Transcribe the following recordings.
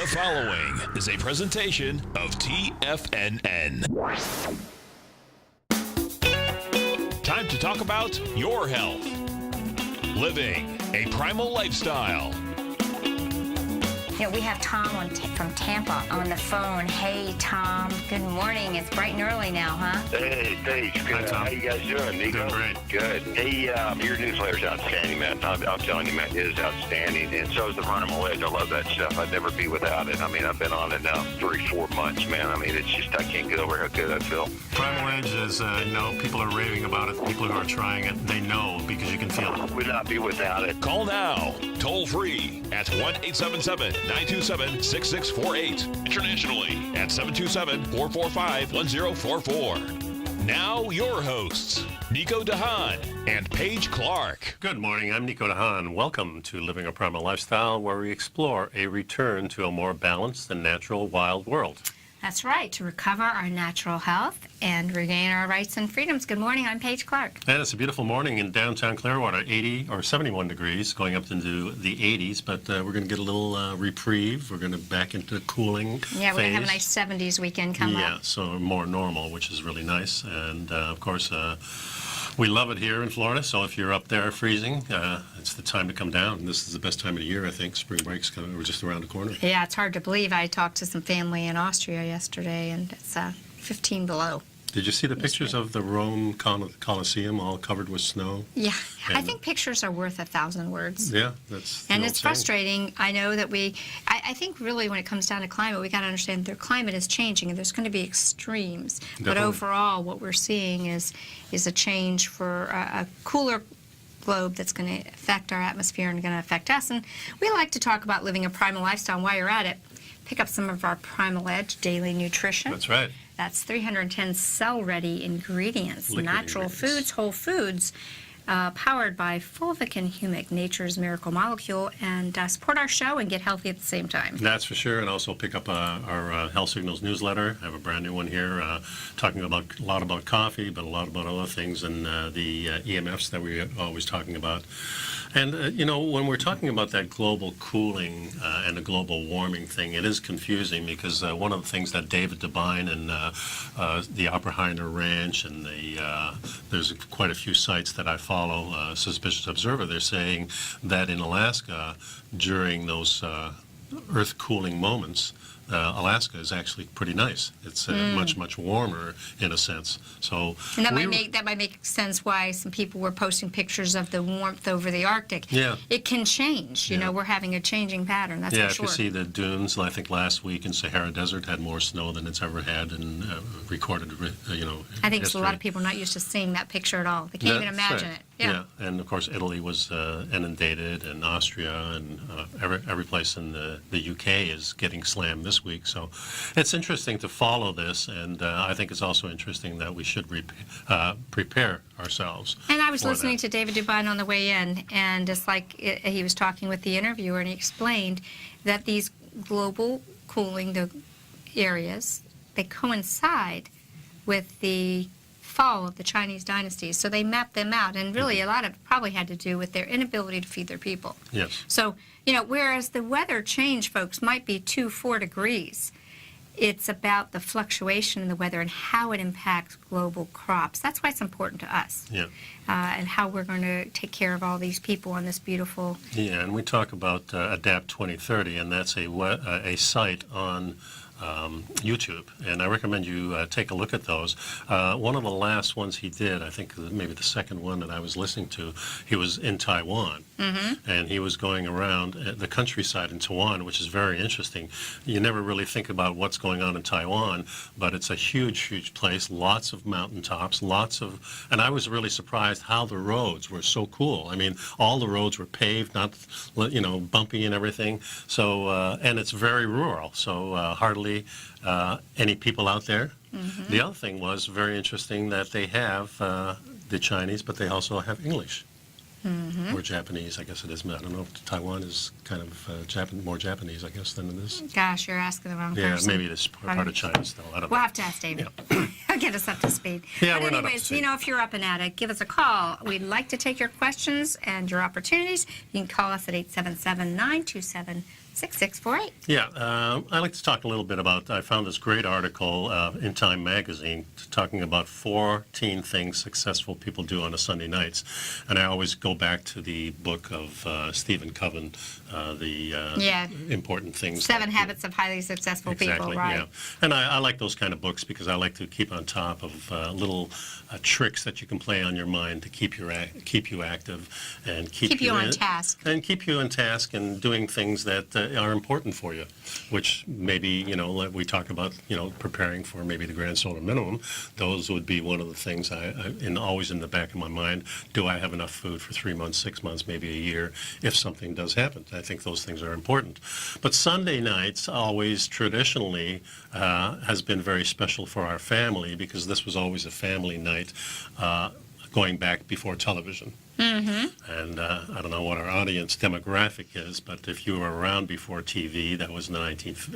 The following is a presentation of TFNN. Time to talk about your health. Living a primal lifestyle. You know, we have Tom from Tampa on the phone. Hey, Tom. Good morning. It's bright and early now, huh? Hey, Paige. Good. How you guys doing, Nico? Doing great. Good. Hey, your newsletter's outstanding, man. I'm telling you, man, it is outstanding. And so is the Primal Edge. I love that stuff. I'd never be without it. I mean, I've been on it now 3-4 months, man. I mean, it's just, I can't get over how good I feel. Primal Edge is, people are raving about it. People who are trying it, they know because you can feel it. Would not be without it. Call now, toll free at 1-877-927-6648. Internationally at 727-445-1044. Now your hosts, Nico and Haan and Paige Clarke. Good morning, I'm Nico and Haan. Welcome to Living a Primal Lifestyle, where we explore a return to a more balanced and natural wild world. That's right, to recover our natural health and regain our rights and freedoms. Good morning, I'm Paige Clarke. And it's a beautiful morning in downtown Clearwater, 80 or 71 degrees, going up into the 80s, but we're going to get a little reprieve. We're going to back into the cooling Yeah, we're going to have a phase. nice 70s weekend come up. Yeah, so more normal, which is really nice. And, of course, we love it here in Florida, so if you're up there freezing, it's the time to come down. This is the best time of the year, I think. Spring break's we're just around the corner. Yeah, it's hard to believe. I talked to some family in Austria yesterday, and it's 15 below. Did you see the pictures of the Rome Colosseum all covered with snow? Yeah, I And- think pictures are worth 1,000 words. Yeah, that's the And old it's saying. frustrating. I know that I think really when it comes down to climate, we got to understand their climate is changing and there's going to be extremes. But Definitely. overall, what we're seeing is a change for a cooler globe that's going to affect our atmosphere and going to affect us. And we like to talk about living a primal lifestyle. And while you're at it, pick up some of our Primal Edge daily nutrition. That's right. That's 310 cell-ready ingredients, Liquid natural ingredients. foods, whole foods, powered by fulvic and humic, nature's miracle molecule, and support our show and get healthy at the same time. That's for sure, and also pick up our Health Signals newsletter. I have a brand new one here talking about a lot about coffee, but a lot about other things, and the EMFs that we're always talking about. And, when we're talking about that global cooling and the global warming thing, it is confusing because one of the things that David Devine and the Oppenheimer Ranch and there's quite a few sites that I follow, Suspicious Observer, they're saying that in Alaska, during those earth cooling moments, Alaska is actually pretty nice. It's much, much warmer in a sense. So And that might make sense why some people were posting pictures of the warmth over the Arctic. Yeah. It can change. You know, we're having a changing pattern, that's yeah, for sure. if you see the dunes, I think last week in Sahara Desert had more snow than it's ever had and recorded, I think a history. lot of people are not used to seeing that picture at all. They can't even That's imagine right. it. Yeah. And of course Italy was inundated, and Austria, and every place in the UK is getting slammed this week. So it's interesting to follow this, and I think it's also interesting that we should prepare ourselves. And I was for listening that. to David Devine on the way in, and it's like he was talking with the interviewer, and he explained that these global cooling the areas, they coincide with the fall of the Chinese dynasties. So they mapped them out, and really a lot of it probably had to do with their inability to feed their people. Yes. So, whereas the weather change, folks, might be 2-4 degrees, it's about the fluctuation in the weather and how it impacts global crops. That's why it's important to us. Yeah. And how we're going to take care of all these people on this beautiful... Yeah, and we talk about Adapt 2030, and that's a site on YouTube, and I recommend you take a look at those. One of the last ones he did, I think maybe the second one that I was listening to, he was in Taiwan, and he was going around the countryside in Taiwan, which is very interesting. You never really think about what's going on in Taiwan, but it's a huge, huge place, lots of mountaintops, and I was really surprised how the roads were so cool. I mean, all the roads were paved, not, bumpy and everything, so, and it's very rural, so hardly any people out there. The other thing was very interesting that they have the Chinese, but they also have English or Japanese, I guess it is. I don't know if Taiwan is kind of more Japanese, I guess, than it is. Gosh, you're asking the wrong Yeah, person. maybe it is part of China still. I don't We'll know. have to ask David. He'll get us up to speed. Yeah, but we're not up to anyways, speed. if you're up and at it, give us a call. We'd like to take your questions and your opportunities. You can call us at 877-927 6648. Yeah, I'd like to talk a little bit about, I found this great article in Time Magazine talking about 14 things successful people do on a Sunday nights. And I always go back to the book of Stephen Coven, the important things. 7 Habits of Highly Successful People, right? Yeah. And I like those kind of books because I like to keep on top of little tricks that you can play on your mind to keep you active and keep you on task. And keep you on task and doing things that are important for you, which maybe, like we talk about, preparing for maybe the grand solar minimum. Those would be one of the things always in the back of my mind. Do I have enough food for 3 months, 6 months, maybe a year if something does happen? I think those things are important. But Sunday nights always traditionally has been very special for our family because this was always a family night going back before television. Mm-hmm. And I don't know what our audience demographic is, but if you were around before TV, that was in the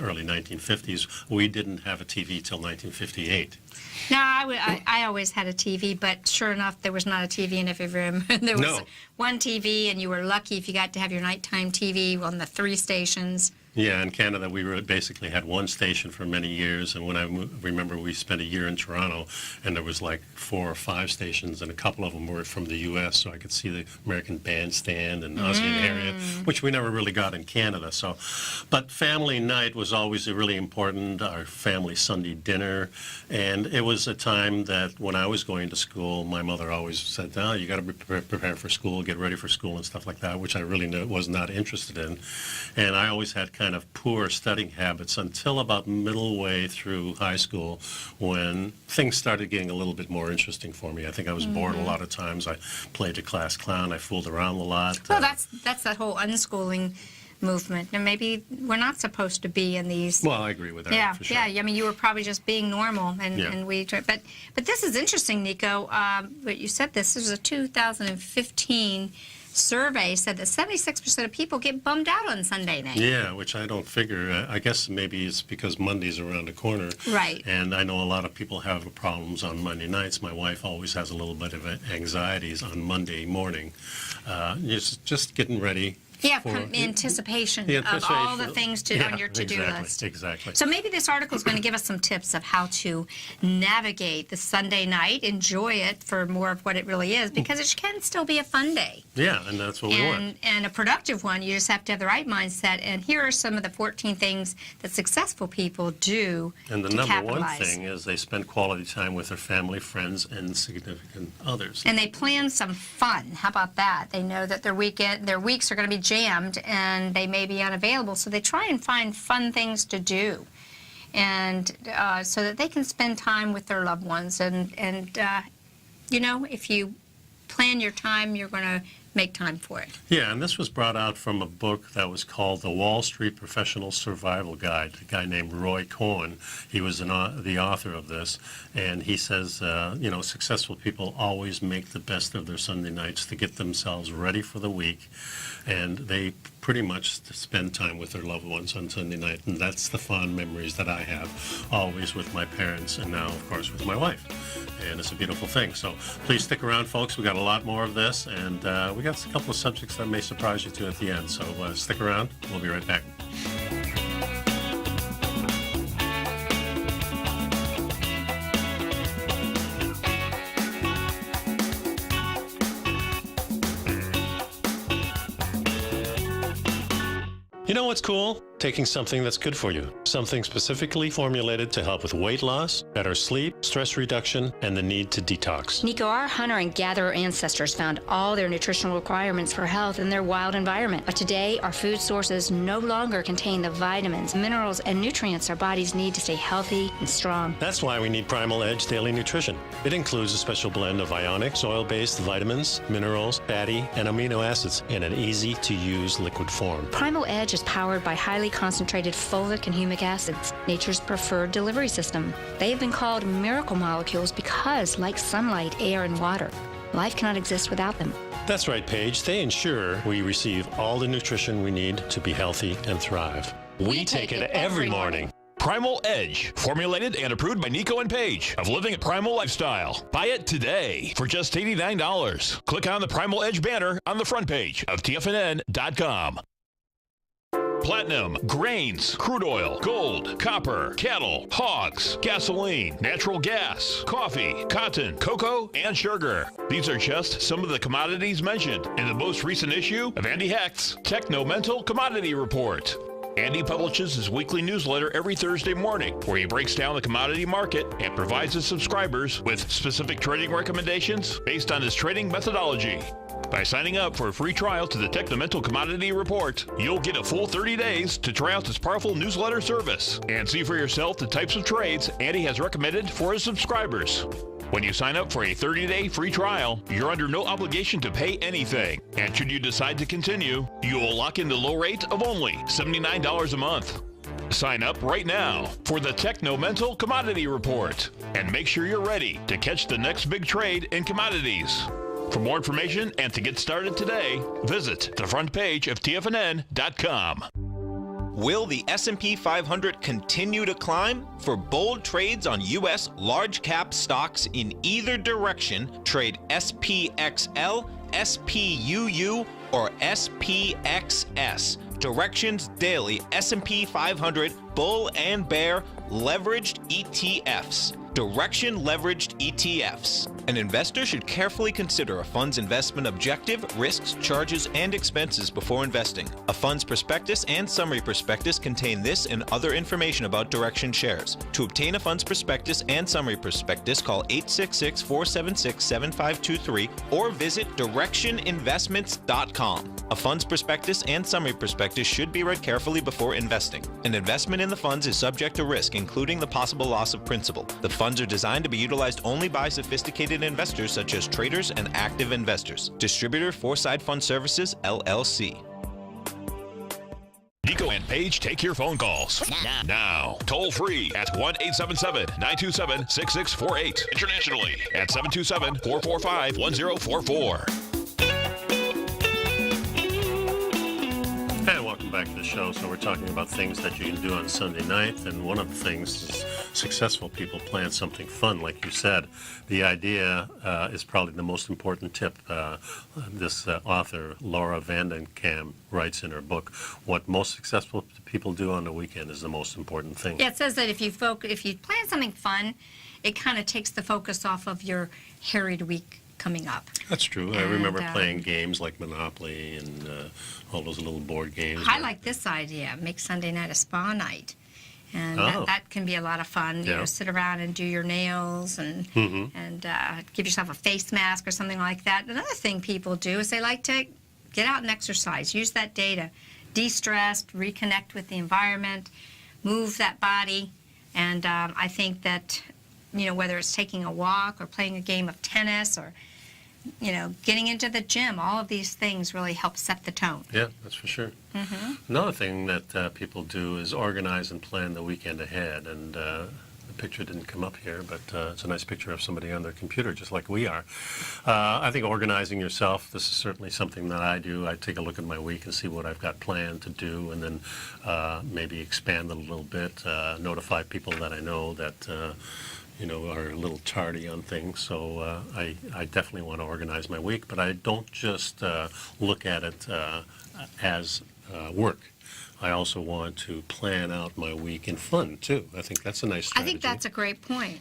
early 1950s, we didn't have a TV till 1958. No, I always had a TV, but sure enough, there was not a TV in every room. There was one TV, and you were lucky if you got to have your nighttime TV on the 3 stations. Yeah, in Canada, we basically had one station for many years, and when I remember we spent a year in Toronto, and there was like 4 or 5 stations, and a couple of them were from the U.S., so I could see the American Bandstand and Ozzy and Harriet, which we never really got in Canada. So, but family night was always really important, our family Sunday dinner, and it was a time that when I was going to school, my mother always said, "Oh, you got to be prepared for school, get ready for school," and stuff like that, which I really was not interested in, and I always had kind of poor studying habits until about middle way through high school when things started getting a little bit more interesting for me. I think I was bored a lot of times. I played the class clown. I fooled around a lot. Well, that's that whole unschooling movement. And maybe we're not supposed to be in these. Well, I agree with that. Yeah, for sure. yeah. I mean, you were probably just being normal, and we. But this is interesting, Nico. But you said this was a 2015 survey said that 76% of people get bummed out on Sunday night. Yeah, which I don't figure. I guess maybe it's because Monday's around the corner. Right. And I know a lot of people have problems on Monday nights. My wife always has a little bit of anxieties on Monday morning. Just getting ready. Yeah, anticipation of all the things on your to-do list. Exactly. So maybe this article is going to give us some tips of how to navigate the Sunday night, enjoy it for more of what it really is, because it can still be a fun day. Yeah, and that's what we want. And a productive one. You just have to have the right mindset. And here are some of the 14 things that successful people do And the to number capitalize. one thing is they spend quality time with their family, friends, and significant others. And they plan some fun. How about that? They know that their weeks are going to be jammed and they may be unavailable, so they try and find fun things to do, and so that they can spend time with their loved ones. And if you plan your time, you're going to make time for it. Yeah, and this was brought out from a book that was called The Wall Street Professional Survival Guide. A guy named Roy Cohen, he was the author of this, and he says, successful people always make the best of their Sunday nights to get themselves ready for the week, and they pretty much spend time with their loved ones on Sunday night, and that's the fond memories that I have always with my parents, and now, of course, with my wife. And it's a beautiful thing. So please stick around, folks. We got a lot more of this, and we got a couple of subjects that may surprise you too at the end. So stick around. We'll be right back. You know what's cool? Taking something that's good for you. Something specifically formulated to help with weight loss, better sleep, stress reduction, and the need to detox. Nico, our hunter and gatherer ancestors found all their nutritional requirements for health in their wild environment. But today, our food sources no longer contain the vitamins, minerals, and nutrients our bodies need to stay healthy and strong. That's why we need Primal Edge Daily Nutrition. It includes a special blend of ionic, soil-based vitamins, minerals, fatty, and amino acids in an easy-to-use liquid form. Primal Edge is powered by highly concentrated fulvic and humic acids, nature's preferred delivery system. They have been called miracle molecules because, like sunlight, air, and water, life cannot exist without them. That's right, Paige. They ensure we receive all the nutrition we need to be healthy and thrive. We take it every morning. Primal Edge, formulated and approved by Nico and Paige of Living a Primal Lifestyle. Buy it today for just $89. Click on the Primal Edge banner on the front page of TFNN.com. platinum, grains, crude oil, gold, copper, cattle, hogs, gasoline, natural gas, coffee, cotton, cocoa, and sugar. These are just some of the commodities mentioned in the most recent issue of Andy Hecht's Techno-Mental Commodity Report. Andy publishes his weekly newsletter every Thursday morning, where he breaks down the commodity market and provides his subscribers with specific trading recommendations based on his trading methodology. By signing up for a free trial to the Techno-Mental Commodity Report, you'll get a full 30 days to try out this powerful newsletter service and see for yourself the types of trades Andy has recommended for his subscribers. When you sign up for a 30-day free trial, you're under no obligation to pay anything. And should you decide to continue, you will lock in the low rate of only $79 a month. Sign up right now for the Techno-Mental Commodity Report and make sure you're ready to catch the next big trade in commodities. For more information and to get started today, visit the front page of TFNN.com. Will the S&P 500 continue to climb? For bold trades on U.S. large-cap stocks in either direction, trade SPXL, SPUU, or SPXS. Directions Daily S&P 500 Bull and Bear Leveraged ETFs. Direction Leveraged ETFs. An investor should carefully consider a fund's investment objective, risks, charges, and expenses before investing. A fund's prospectus and summary prospectus contain this and other information about Direction shares. To obtain a fund's prospectus and summary prospectus, call 866-476-7523 or visit directioninvestments.com. A fund's prospectus and summary prospectus should be read carefully before investing. An investment in the funds is subject to risk, including the possible loss of principal. The funds are designed to be utilized only by sophisticated investors such as traders and active investors. Distributor Foreside Fund Services, LLC. Nico and Paige take your phone calls now. Toll free at 1-877-927-6648. Internationally at 727-445-1044. And welcome back to the show. So we're talking about things that you can do on Sunday night, and one of the things is successful people plan something fun, like you said. The idea is probably the most important tip. This author, Laura Vandenkam, writes in her book, what most successful people do on the weekend is the most important thing. Yeah, it says that if you plan something fun, it kind of takes the focus off of your harried week coming up. That's true. I remember playing games like Monopoly and all those little board games. I like this idea. Make Sunday night a spa night. And that can be a lot of fun. You know, sit around and do your nails and give yourself a face mask or something like that. Another thing people do is they like to get out and exercise. Use that day to de-stress, reconnect with the environment, move that body. And I think that, you know, whether it's taking a walk or playing a game of tennis or, you know, getting into the gym, all of these things really help set the tone. Yeah, that's for sure. Another thing that people do is organize and plan the weekend ahead. And the picture didn't come up here, but it's a nice picture of somebody on their computer, just like we are. I think organizing yourself, this is certainly something that I do. I take a look at my week and see what I've got planned to do, and then maybe expand it a little bit, notify people that I know that you know, are a little tardy on things. So I definitely want to organize my week, but I don't just look at it as work. I also want to plan out my week in fun, too. I think that's a nice strategy. I think that's a great point.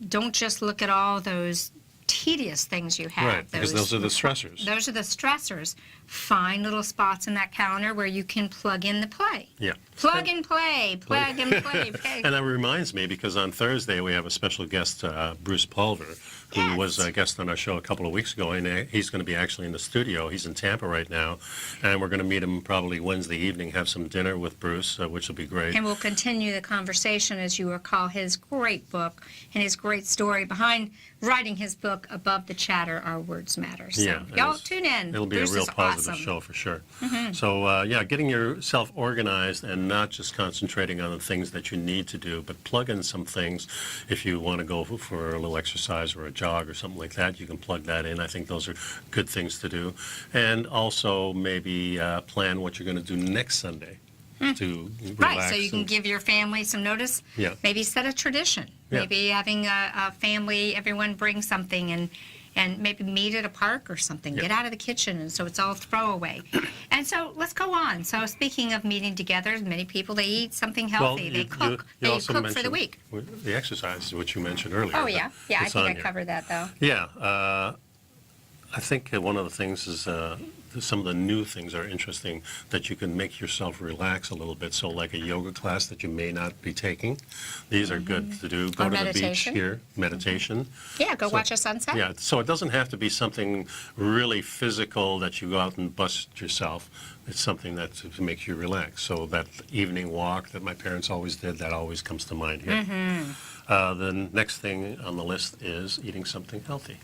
Don't just look at all those tedious things you have. Right, because those are the stressors. Those are the stressors. Find little spots in that calendar where you can plug in the play. Yeah. Plug and play. And that reminds me, because on Thursday we have a special guest, Bruce Pulver, who was a guest on our show a couple of weeks ago, and he's going to be actually in the studio. He's in Tampa right now, and we're going to meet him probably Wednesday evening, have some dinner with Bruce, which will be great. And we'll continue the conversation, as you recall, his great book and his great story behind writing his book, Above the Chatter, Our Words Matter. So yeah, y'all tune in. It'll be Bruce a real positive awesome. show for sure. So, yeah, getting yourself organized and not just concentrating on the things that you need to do, but plug in some things. If you want to go for a little exercise or a jog or something like that, you can plug that in. I think those are good things to do. And also maybe plan what you're going to do next Sunday. To relax. Right, so you can give your family some notice. Yeah. Maybe set a tradition. Yeah. Maybe having a family, everyone bring something, and and maybe meet at a park or something. Yeah. Get out of the kitchen, and so it's all throwaway. And so let's go on. So speaking of meeting together, many people, they eat something healthy. They cook. You They also cook for the mentioned week. the exercise, which you mentioned earlier. Oh, but yeah. Yeah, I it's think on I here. covered that, though. Yeah, I think one of the things is some of the new things are interesting, that you can make yourself relax a little bit. So like a yoga class that you may not be taking, these are good to do. Go Or to meditation. the beach here, meditation. Yeah, go So- watch a sunset. Yeah, so it doesn't have to be something really physical that you go out and bust yourself. It's something that makes you relax. So that evening walk that my parents always did, that always comes to mind here. The next thing on the list is eating something healthy.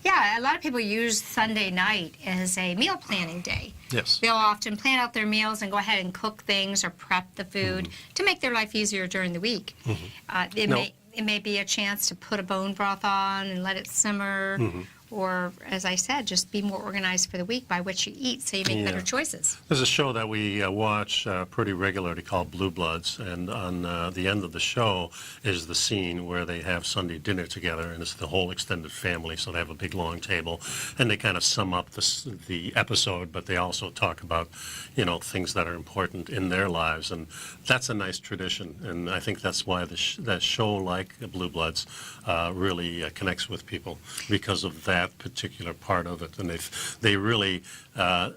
Yeah, a lot of people use Sunday night as a meal planning day. Yes. They'll often plan out their meals and go ahead and cook things or prep the food to make their life easier during the week. It may be a chance to put a bone broth on and let it simmer, or, as I said, just be more organized for the week by what you eat so you make better choices. There's a show that we watch pretty regularly called Blue Bloods, and on the end of the show is the scene where they have Sunday dinner together, and it's the whole extended family, so they have a big long table, and they kind of sum up the episode, but they also talk about, things that are important in their lives, and that's a nice tradition, and I think that's why that show like Blue Bloods really connects with people, because of that particular part of it. And they really, I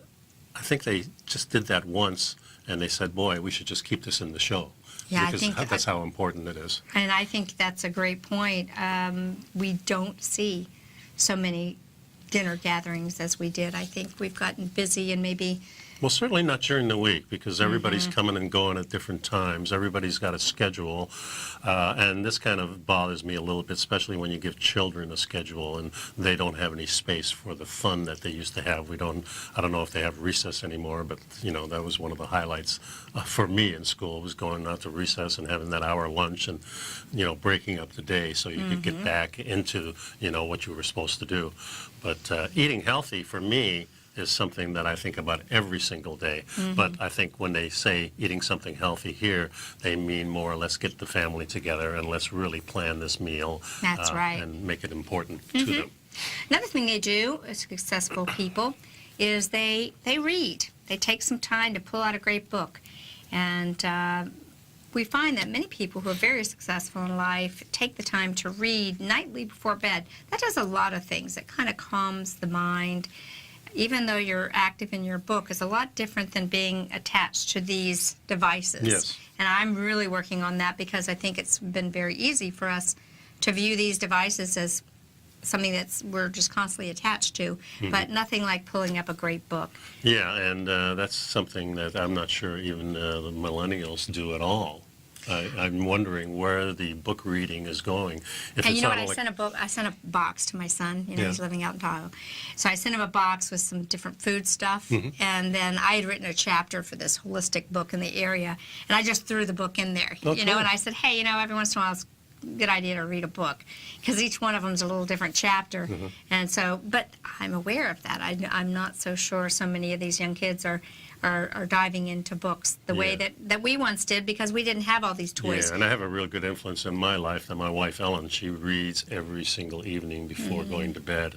think they just did that once, and they said, boy, we should just keep this in the show. Yeah, because I think that's how important it is. And I think that's a great point. We don't see so many dinner gatherings as we did. I think we've gotten busy and maybe... Well, certainly not during the week, because everybody's coming and going at different times. Everybody's got a schedule, and this kind of bothers me a little bit, especially when you give children a schedule and they don't have any space for the fun that they used to have. I don't know if they have recess anymore, but, that was one of the highlights for me in school, was going out to recess and having that hour lunch and, breaking up the day so you could get back into, what you were supposed to do. But eating healthy, for me, is something that I think about every single day. But I think when they say eating something healthy here, they mean more or less get the family together and let's really plan this meal. That's right. And make it important to them. Another thing they do, successful people, is they read. They take some time to pull out a great book. And we find that many people who are very successful in life take the time to read nightly before bed. That does a lot of things. It kind of calms the mind. Even though you're active in your book, is a lot different than being attached to these devices. Yes. And I'm really working on that because I think it's been very easy for us to view these devices as something we're just constantly attached to, but nothing like pulling up a great book. Yeah, and that's something that I'm not sure even the millennials do at all. I'm wondering where the book reading is going. And you know what? I sent a box to my son. He's living out in Tahoe. So I sent him a box with some different food stuff, and then I had written a chapter for this holistic book in the area, and I just threw the book in there. Oh, and I said, hey, every once in a while it's a good idea to read a book, because each one of them is a little different chapter. And so, but I'm aware of that. I'm not so sure so many of these young kids are diving into books the way that we once did, because we didn't have all these toys. Yeah, and I have a real good influence in my life. And my wife, Ellen, she reads every single evening before going to bed.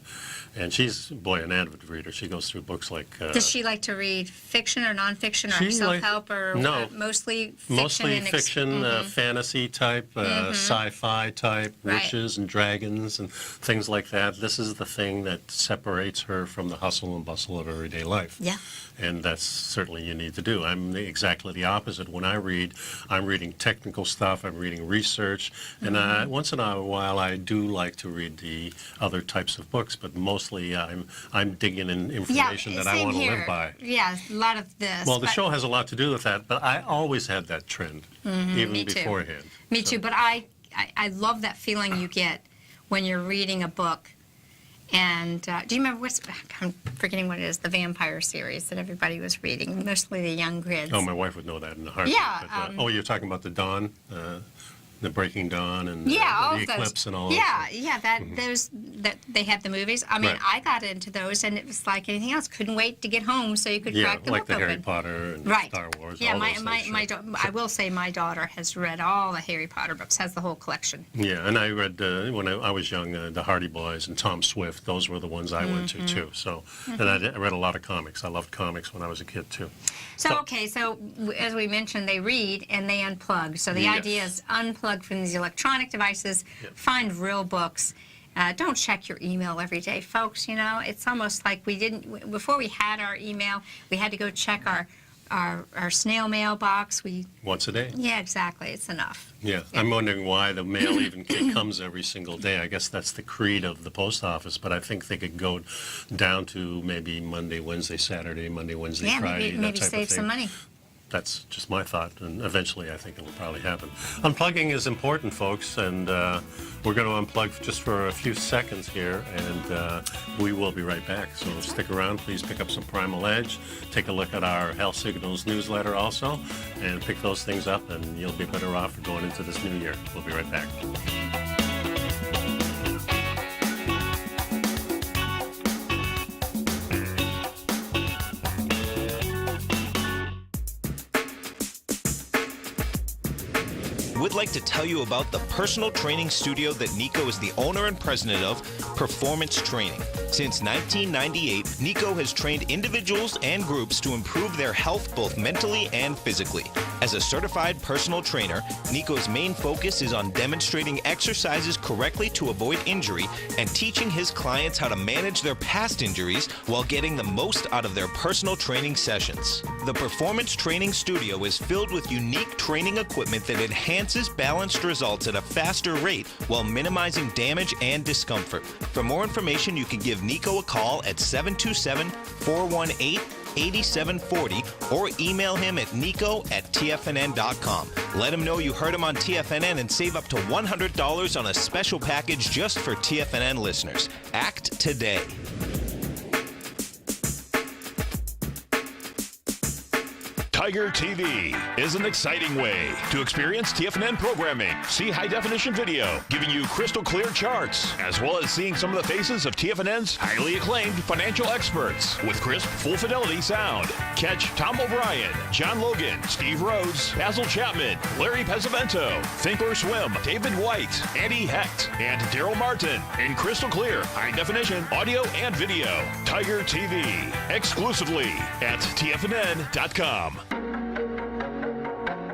And she's, an avid reader. She goes through books like... Does she like to read fiction or nonfiction or self-help or mostly fiction? Mostly fiction, fantasy type, sci-fi type, witches and dragons and things like that. This is the thing that separates her from the hustle and bustle of everyday life. Yeah. And that's certainly you need to do. I'm exactly the opposite. When I read, I'm reading technical stuff, I'm reading research, and once in a while I do like to read the other types of books, but mostly I'm digging in information that I want to live by. Yeah, a lot of this. Well, the show has a lot to do with that, but I always had that trend, even beforehand. Me too, but I love that feeling you get when you're reading a book. And do you remember I'm forgetting what it is, the vampire series that everybody was reading, mostly the young kids. Oh, my wife would know that in a heartbeat. Yeah. But, you're talking about the Dawn? The Breaking Dawn and all the of those. Eclipse and all those. Those that they have the movies. I mean, Right. I got into those, and it was like anything else. Couldn't wait to get home so you could crack the like book the open. Harry Potter and Right. Star Wars. Yeah, all my those my, things, my sure. I will say my daughter has read all the Harry Potter books. Has the whole collection. Yeah, and I read when I was young, the Hardy Boys and Tom Swift. Those were the ones I went to too. So, and I read a lot of comics. I loved comics when I was a kid too. So as we mentioned, they read and they unplug. So the idea is unplug from these electronic devices, find real books. Don't check your email every day, folks. You know, it's almost like before we had our email, we had to go check our snail mail box. Once a day. Yeah, exactly. It's enough. Yeah, I'm wondering why the mail even comes every single day. I guess that's the creed of the post office, but I think they could go down to maybe Monday, Wednesday, Saturday, Monday, Wednesday, Friday, maybe that type save of thing. some money. That's just my thought, and eventually I think it will probably happen. Unplugging is important, folks, and we're going to unplug just for a few seconds here, and we will be right back. So stick around. Please pick up some Primal Edge. Take a look at our Health Signals newsletter also, and pick those things up, and you'll be better off going into this new year. We'll be right back. We'd like to tell you about the personal training studio that Nico is the owner and president of, Performance Training. Since 1998, Nico has trained individuals and groups to improve their health both mentally and physically. As a certified personal trainer, Nico's main focus is on demonstrating exercises correctly to avoid injury and teaching his clients how to manage their past injuries while getting the most out of their personal training sessions. The Performance Training Studio is filled with unique training equipment that enhances balanced results at a faster rate while minimizing damage and discomfort. For more information, you can give Nico a call at 727-418-8740 or email him at nico@tfnn.com. Let him know you heard him on TFNN and save up to $100 on a special package just for TFNN listeners. Act today. Tiger TV is an exciting way to experience TFNN programming. See high-definition video, giving you crystal clear charts, as well as seeing some of the faces of TFNN's highly acclaimed financial experts with crisp, full-fidelity sound. Catch Tom O'Brien, John Logan, Steve Rhodes, Basil Chapman, Larry Pesavento, Think or Swim, David White, Andy Hecht, and Daryl Martin in crystal clear, high-definition audio and video. Tiger TV, exclusively at TFNN.com.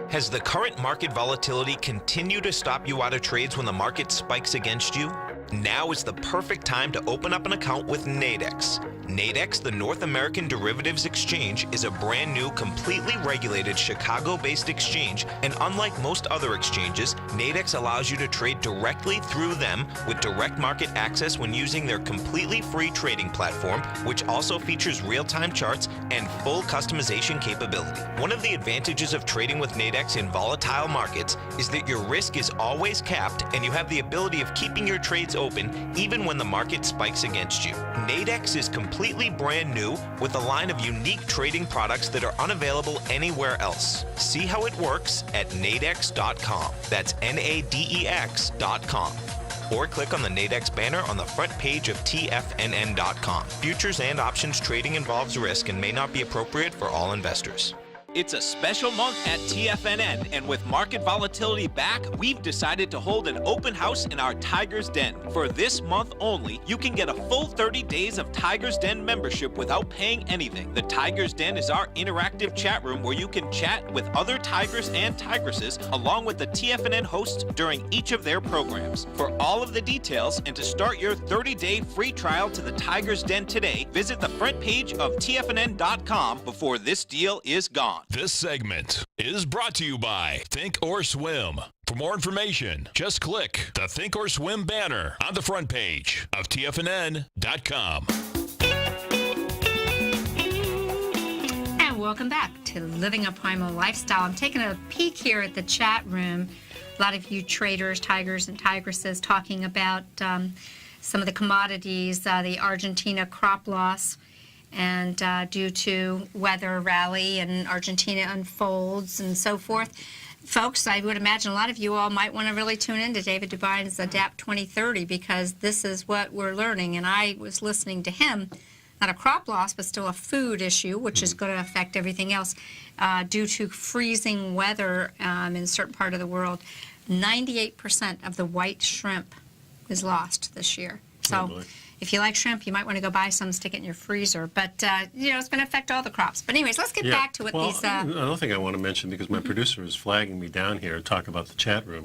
Has the current market volatility continued to stop you out of trades when the market spikes against you? Now is the perfect time to open up an account with Nadex. Nadex, the North American Derivatives Exchange, is a brand new, completely regulated Chicago-based exchange, and unlike most other exchanges, Nadex allows you to trade directly through them with direct market access when using their completely free trading platform, which also features real-time charts and full customization capability. One of the advantages of trading with Nadex in volatile markets is that your risk is always capped and you have the ability of keeping your trades open even when the market spikes against you. Nadex is completely brand new with a line of unique trading products that are unavailable anywhere else. See how it works at nadex.com. That's NADEX.com. Or click on the Nadex banner on the front page of TFNN.com. Futures and options trading involves risk and may not be appropriate for all investors. It's a special month at TFNN, and with market volatility back, we've decided to hold an open house in our Tiger's Den. For this month only, you can get a full 30 days of Tiger's Den membership without paying anything. The Tiger's Den is our interactive chat room where you can chat with other tigers and tigresses along with the TFNN hosts during each of their programs. For all of the details and to start your 30-day free trial to the Tiger's Den today, visit the front page of TFNN.com before this deal is gone. This segment is brought to you by Think or Swim. For more information, just click the Think or Swim banner on the front page of TFNN.com. And welcome back to Living a Primal Lifestyle. I'm taking a peek here at the chat room. A lot of you traders, tigers and tigresses, talking about some of the commodities, the Argentina crop loss. And due to weather rally and Argentina unfolds and so forth, folks, I would imagine a lot of you all might want to really tune in to David Dubine's Adapt 2030, because this is what we're learning. And I was listening to him, not a crop loss, but still a food issue, which is going to affect everything else due to freezing weather in a certain part of the world. 98% of the white shrimp is lost this year. So if you like shrimp, you might want to go buy some, stick it in your freezer. But, it's going to affect all the crops. But anyways, let's get back to what these... Another thing I want to mention, because my producer is flagging me down here to talk about the chat room.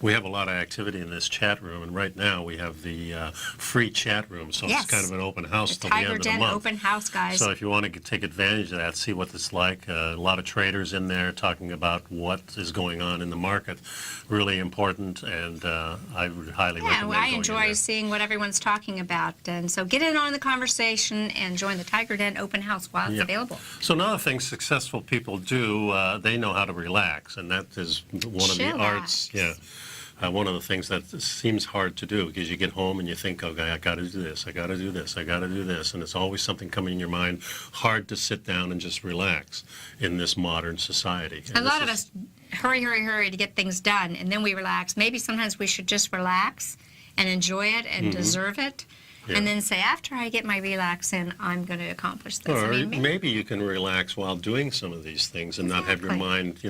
We have a lot of activity in this chat room, and right now we have the free chat room, so it's kind of an open house till the end of the month. Tiger Den open house, guys. So if you want to take advantage of that, see what it's like, a lot of traders in there talking about what is going on in the market. Really important, and I would highly recommend I going enjoy in there. seeing what everyone's talking about. And so get in on the conversation and join the Tiger Den open house while it's available. So another thing successful people do, they know how to relax, and that is one of the arts. One of the things that seems hard to do, because you get home and you think, okay, I got to do this, I got to do this, I got to do this, and it's always something coming in your mind. Hard to sit down and just relax in this modern society. And a lot of us hurry to get things done, and then we relax. Maybe sometimes we should just relax and enjoy it and deserve it. And then say, after I get my relax in, I'm going to accomplish this. Or maybe you can relax while doing some of these things and not have your mind,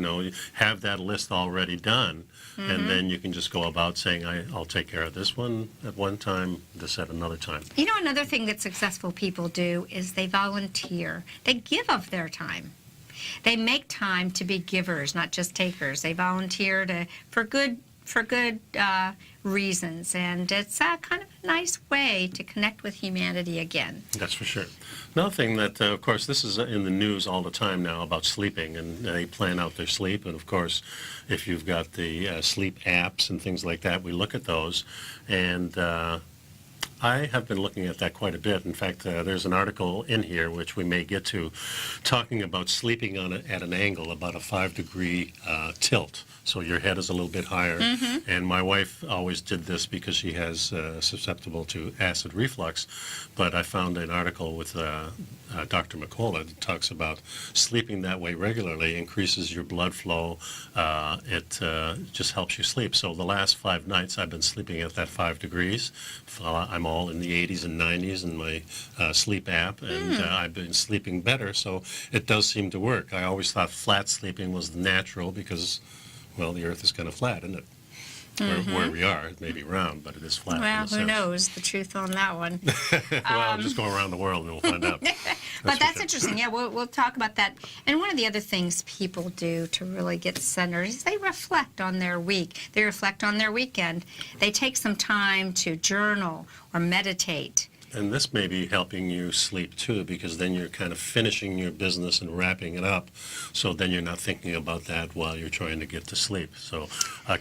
have that list already done. And then you can just go about saying, I'll take care of this one at one time, this at another time. Another thing that successful people do is they volunteer. They give of their time. They make time to be givers, not just takers. They volunteer for good reasons, and it's kind of a nice way to connect with humanity again. That's for sure. Another thing that, of course, this is in the news all the time now about sleeping, and they plan out their sleep, and of course, if you've got the sleep apps and things like that, we look at those, and I have been looking at that quite a bit. In fact, there's an article in here, which we may get to, talking about sleeping at an angle, about a 5-degree tilt. So your head is a little bit higher. And my wife always did this because she has susceptible to acid reflux. But I found an article with Dr. McCullough that talks about sleeping that way regularly increases your blood flow. It just helps you sleep. So the last 5 nights I've been sleeping at that 5 degrees. I'm all in the 80s and 90s in my sleep app, and I've been sleeping better. So it does seem to work. I always thought flat sleeping was natural because, well, the Earth is kind of flat, isn't it? Where we are, it may be round, but it is flat. Well, who knows the truth on that one. Well, just go around the world and we'll find out. But that's interesting. Yeah, we'll talk about that. And one of the other things people do to really get centered is they reflect on their week. They reflect on their weekend. They take some time to journal or meditate. And this may be helping you sleep too, because then you're kind of finishing your business and wrapping it up. So then you're not thinking about that while you're trying to get to sleep. So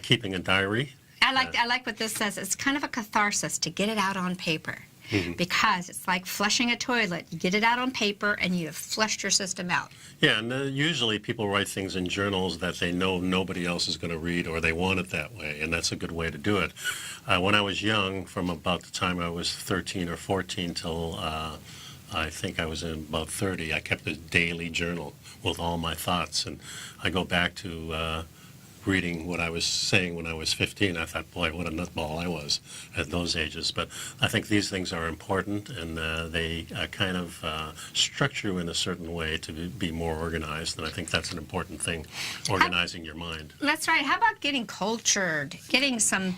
keeping a diary. I like what this says. It's kind of a catharsis to get it out on paper. Because it's like flushing a toilet. You get it out on paper and you have flushed your system out. Yeah, and usually people write things in journals that they know nobody else is going to read, or they want it that way, and that's a good way to do it. When I was young, from about the time I was 13 or 14 till I think I was in about 30, I kept a daily journal with all my thoughts, and I go back to reading what I was saying when I was 15. I thought, boy, what a nutball I was at those ages. But I think these things are important, and they kind of structure you in a certain way to be more organized, and I think that's an important thing, organizing your mind. That's right. How about getting cultured, getting some,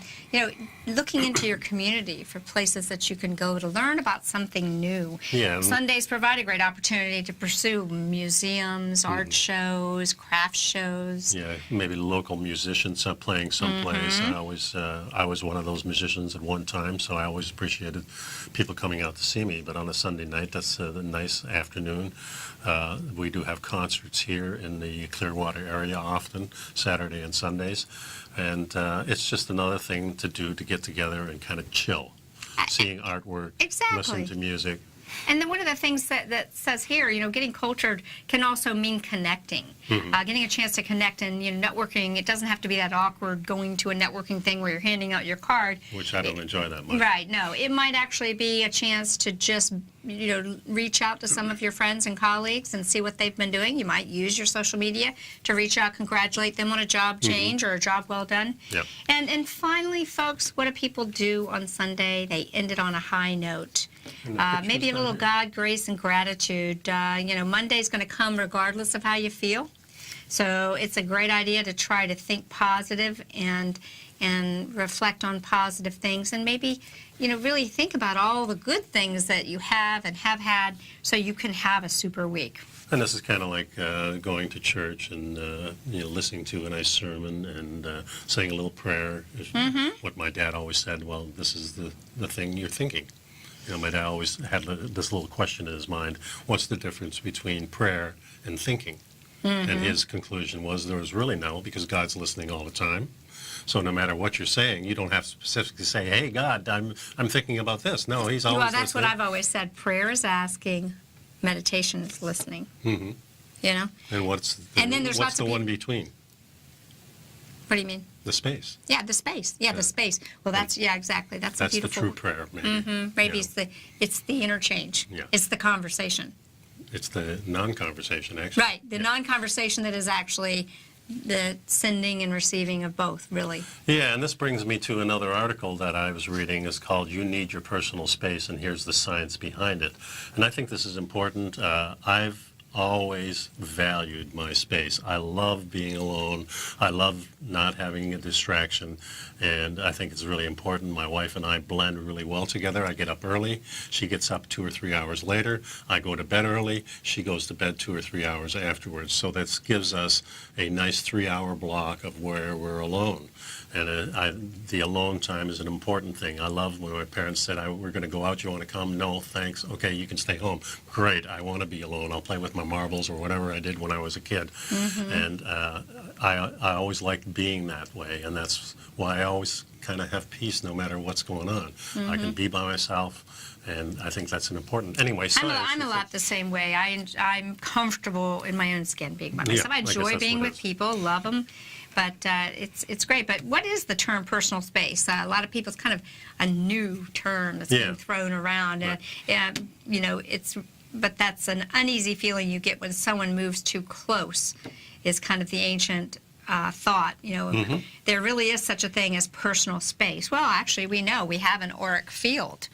looking into your community for places that you can go to learn about something new. Yeah. Sundays provide a great opportunity to pursue museums, art shows, craft shows. Yeah, maybe local musicians playing someplace. I was one of those musicians at one time, so I always appreciated people coming out to see me. But on a Sunday night, that's a nice afternoon. We do have concerts here in the Clearwater area often, Saturday and Sundays. And it's just another thing to do to get together and kind of chill. Seeing artwork, listening to music. And then one of the things that says here, getting cultured can also mean connecting. Getting a chance to connect and, networking. It doesn't have to be that awkward going to a networking thing where you're handing out your card. Which I don't enjoy that much. Right, no. It might actually be a chance to just, reach out to some of your friends and colleagues and see what they've been doing. You might use your social media to reach out, congratulate them on a job change or a job well done. Yep. And finally, folks, what do people do on Sunday? They end it on a high note. Maybe a little God, grace, and gratitude. Monday's going to come regardless of how you feel. So it's a great idea to try to think positive and reflect on positive things, and maybe, really think about all the good things that you have and have had so you can have a super week. And this is kind of like going to church and listening to a nice sermon and saying a little prayer. What my dad always said, well, this is the thing you're thinking. My dad always had this little question in his mind, what's the difference between prayer and thinking? And his conclusion was there was really no, because God's listening all the time. So no matter what you're saying, you don't have to specifically say, hey, God, I'm thinking about this. No, he's always listening. Well, that's what I've always said. Prayer is asking, meditation is listening. And what's the one between? What do you mean? The space. Yeah, the space. Yeah, the space. Well, exactly. That's a beautiful. the true prayer, maybe. Maybe it's the interchange. Yeah. It's the conversation. It's the non-conversation, actually. Right, the non-conversation that is actually the sending and receiving of both, really. Yeah, and this brings me to another article that I was reading. It's called You Need Your Personal Space, and here's the science behind it. And I think this is important. I've always valued my space. I love being alone. I love not having a distraction, and I think it's really important. My wife and I blend really well together. I get up early. She gets up 2 or 3 hours later. I go to bed early. She goes to bed 2 or 3 hours afterwards. So that gives us a nice 3-hour block of where we're alone. And the alone time is an important thing. I love when my parents said, we're going to go out, you want to come? No, thanks. Okay, you can stay home. Great, I want to be alone. I'll play with my marbles or whatever I did when I was a kid. And I always liked being that way, and that's why I always kind of have peace no matter what's going on. I can be by myself, and I think that's an important. Anyway, science. I'm a lot the same way. I'm comfortable in my own skin being by myself. I enjoy being with people, love them. But it's great. But what is the term personal space? A lot of people, it's kind of a new term that's being thrown around. Right. But that's an uneasy feeling you get when someone moves too close, is kind of the ancient thought. There really is such a thing as personal space. Well, actually, we know we have an auric field.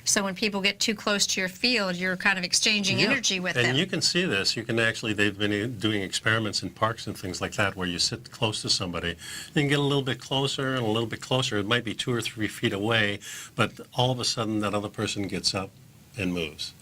So when people get too close to your field, you're kind of exchanging energy with them. And you can see this. You can actually, they've been doing experiments in parks and things like that where you sit close to somebody. You can get a little bit closer and a little bit closer. It might be 2 or 3 feet away, but all of a sudden that other person gets up and moves.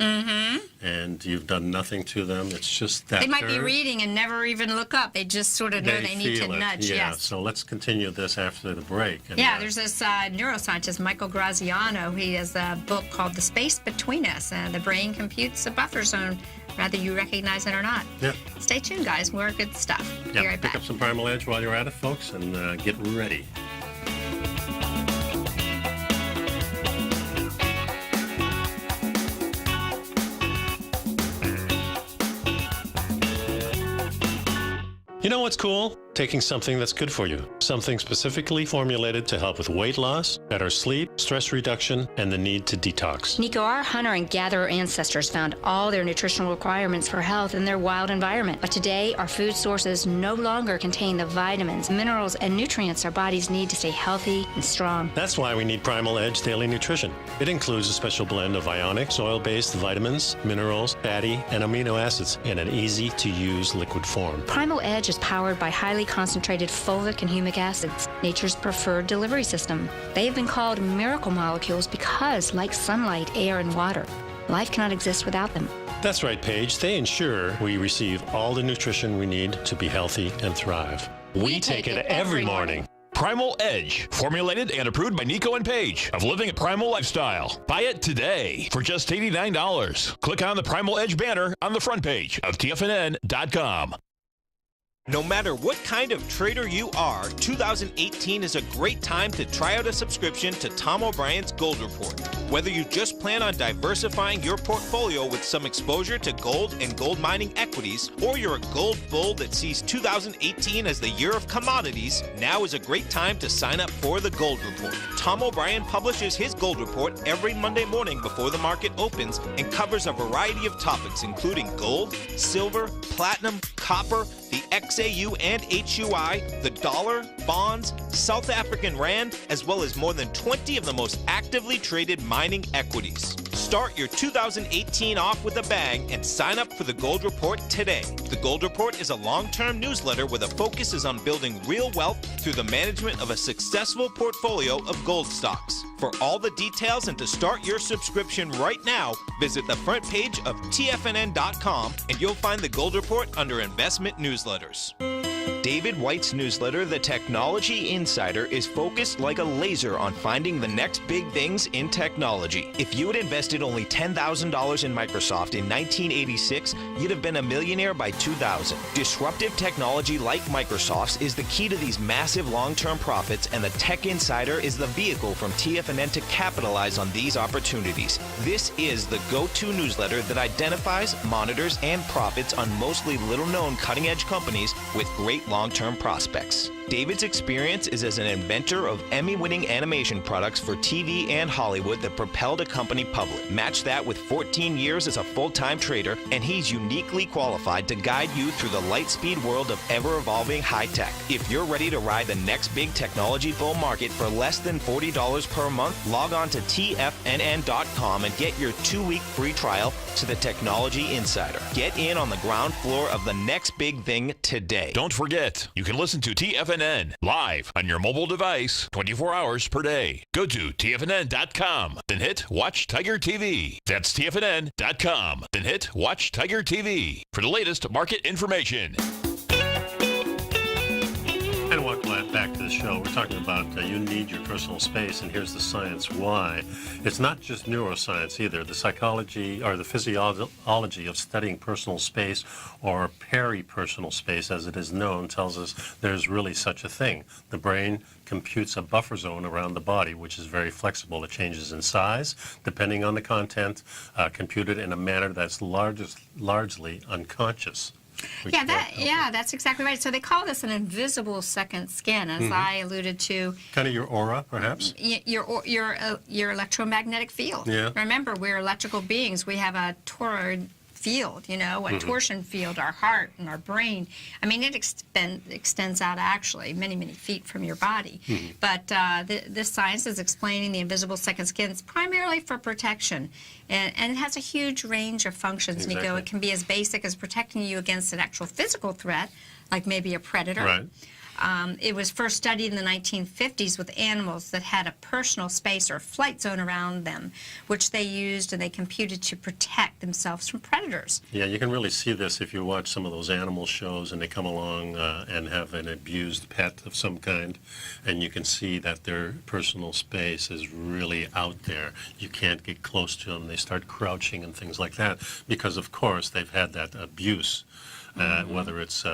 And you've done nothing to them. It's just that they might be reading and never even look up. They just sort of know they need to nudge. Yeah. Yes. So let's continue this after the break. And, there's this neuroscientist, Michael Graziano. He has a book called The Space Between Us. The brain computes a buffer zone, whether you recognize it or not. Yeah. Stay tuned, guys. More good stuff. Be right back. Pick up some Primal Edge while you're at it, folks, and get ready. You know what's cool? Taking something that's good for you. Something specifically formulated to help with weight loss, better sleep, stress reduction, and the need to detox. Nico, our hunter and gatherer ancestors found all their nutritional requirements for health in their wild environment. But today, our food sources no longer contain the vitamins, minerals, and nutrients our bodies need to stay healthy and strong. That's why we need Primal Edge Daily Nutrition. It includes a special blend of ionic, soil-based vitamins, minerals, fatty, and amino acids in an easy-to-use liquid form. Primal Edge is powered by highly concentrated fulvic and humic acids, nature's preferred delivery system. They have been called miracle molecules because, like sunlight, air, and water, life cannot exist without them. That's right, Paige. They ensure we receive all the nutrition we need to be healthy and thrive. We take it every morning. Primal Edge, formulated and approved by Nico and Paige of Living a Primal Lifestyle. Buy it today for just $89. Click on the Primal Edge banner on the front page of TFNN.com. No matter what kind of trader you are, 2018 is a great time to try out a subscription to Tom O'Brien's Gold Report. Whether you just plan on diversifying your portfolio with some exposure to gold and gold mining equities, or you're a gold bull that sees 2018 as the year of commodities, now is a great time to sign up for the Gold Report. Tom O'Brien publishes his Gold Report every Monday morning before the market opens and covers a variety of topics including gold, silver, platinum, copper, the XAU and HUI, the dollar, bonds, South African rand, as well as more than 20 of the most actively traded mining equities. Start your 2018 off with a bang and sign up for the Gold Report today. The Gold Report is a long-term newsletter where the focus is on building real wealth through the management of a successful portfolio of gold stocks. For all the details and to start your subscription right now, visit the front page of TFNN.com and you'll find the Gold Report under Investment Newsletters. David White's newsletter, The Technology Insider, is focused like a laser on finding the next big things in technology. If you had invested only $10,000 in Microsoft in 1986, you'd have been a millionaire by 2000. Disruptive technology like Microsoft's is the key to these massive long-term profits, and the Tech Insider is the vehicle from TFNN to capitalize on these opportunities. This is the go-to newsletter that identifies, monitors, and profits on mostly little-known cutting-edge companies with great long-term prospects. David's experience is as an inventor of Emmy-winning animation products for TV and Hollywood that propelled a company public. Match that with 14 years as a full-time trader, and he's uniquely qualified to guide you through the light-speed world of ever-evolving high-tech. If you're ready to ride the next big technology bull market for less than $40 per month, log on to TFNN.com and get your 2-week free trial to the Technology Insider. Get in on the ground floor of the next big thing today. Don't forget, you can listen to TFNN live on your mobile device 24 hours per day. Go to TFNN.com, then hit Watch Tiger TV. That's TFNN.com, then hit Watch Tiger TV for the latest market information. And welcome back to the show. We're talking about you need your personal space, and here's the science why. It's not just neuroscience either. The psychology or the physiology of studying personal space, or peripersonal space as it is known, tells us there's really such a thing. The brain computes a buffer zone around the body, which is very flexible. It changes in size depending on the content, computed in a manner that's largely unconscious. That's exactly right. So they call this an invisible second skin, as I alluded to. Kind of your aura, perhaps? Your electromagnetic field. Yeah. Remember, we're electrical beings. We have a toroid field, a torsion field, our heart and our brain. I mean, it extends out actually many, many feet from your body. But this science is explaining the invisible second skin. It's primarily for protection. And it has a huge range of functions, Exactly. Nico. It can be as basic as protecting you against an actual physical threat, like maybe a predator. Right. It was first studied in the 1950s with animals that had a personal space or flight zone around them, which they used and they computed to protect themselves from predators. Yeah, you can really see this if you watch some of those animal shows and they come along and have an abused pet of some kind, and you can see that their personal space is really out there. You can't get close to them. They start crouching and things like that because, of course, they've had that abuse. Whether it's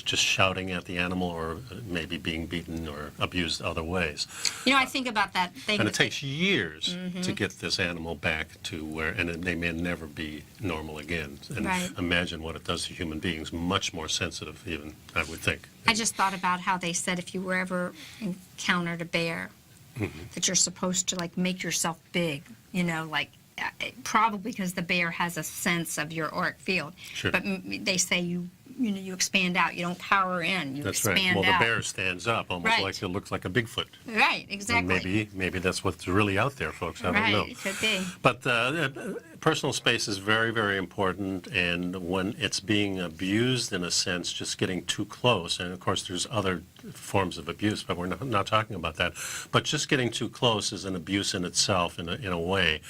just shouting at the animal or maybe being beaten or abused other ways. I think about that thing. And it takes years to get this animal back to where, and they may never be normal again. And imagine what it does to human beings, much more sensitive even, I would think. I just thought about how they said if you were ever encountered a bear, that you're supposed to make yourself big, probably because the bear has a sense of your auric field. Sure. But they say you expand out. You don't power in. You That's expand right. Well, out. the bear stands up, almost like it looks like a Bigfoot. Right, exactly. And maybe that's what's really out there, folks. I don't know. It could be. But personal space is very, very important, and when it's being abused, in a sense, just getting too close, and of course there's other forms of abuse, but we're not talking about that. But just getting too close is an abuse in itself, in a way.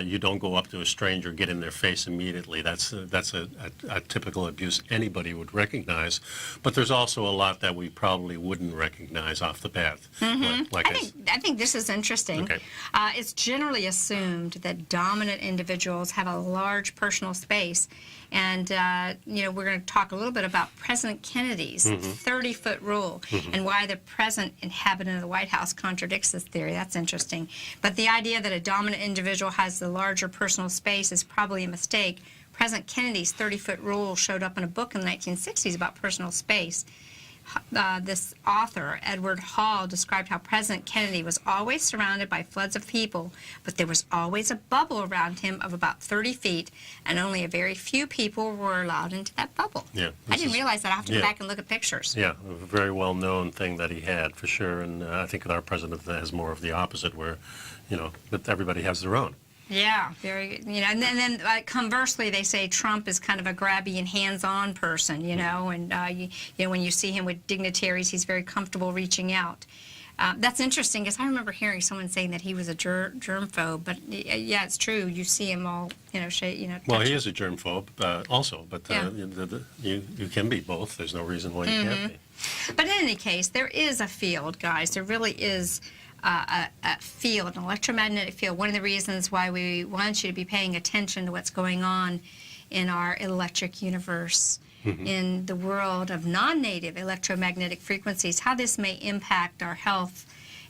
You don't go up to a stranger, get in their face immediately. That's a typical abuse anybody would recognize. But there's also a lot that we probably wouldn't recognize off the bat. I think this is interesting. Okay. It's generally assumed that dominant individuals individuals have a large personal space. And, we're going to talk a little bit about President Kennedy's 30-foot rule and why the present inhabitant of the White House contradicts this theory. That's interesting. But the idea that a dominant individual has the larger personal space is probably a mistake. President Kennedy's 30-foot rule showed up in a book in the 1960s about personal space. This author, Edward Hall, described how President Kennedy was always surrounded by floods of people, but there was always a bubble around him of about 30 feet, and only a very few people were allowed into that bubble. Yeah, I didn't realize that. I have to go back and look at pictures. Yeah, a very well-known thing that he had, for sure, and I think our president has more of the opposite, where, that everybody has their own. Yeah, very good. And then conversely, they say Trump is kind of a grabby and hands-on person, and when you see him with dignitaries, he's very comfortable reaching out. That's interesting, because I remember hearing someone saying that he was a germphobe, but yeah, it's true. You see him all, Well, he is a germphobe also, but you can be both. There's no reason why you can't be. But in any case, there is a field, guys. There really is a field, an electromagnetic field. One of the reasons why we want you to be paying attention to what's going on in our electric universe, in the world of non-native electromagnetic frequencies, how this may impact our health.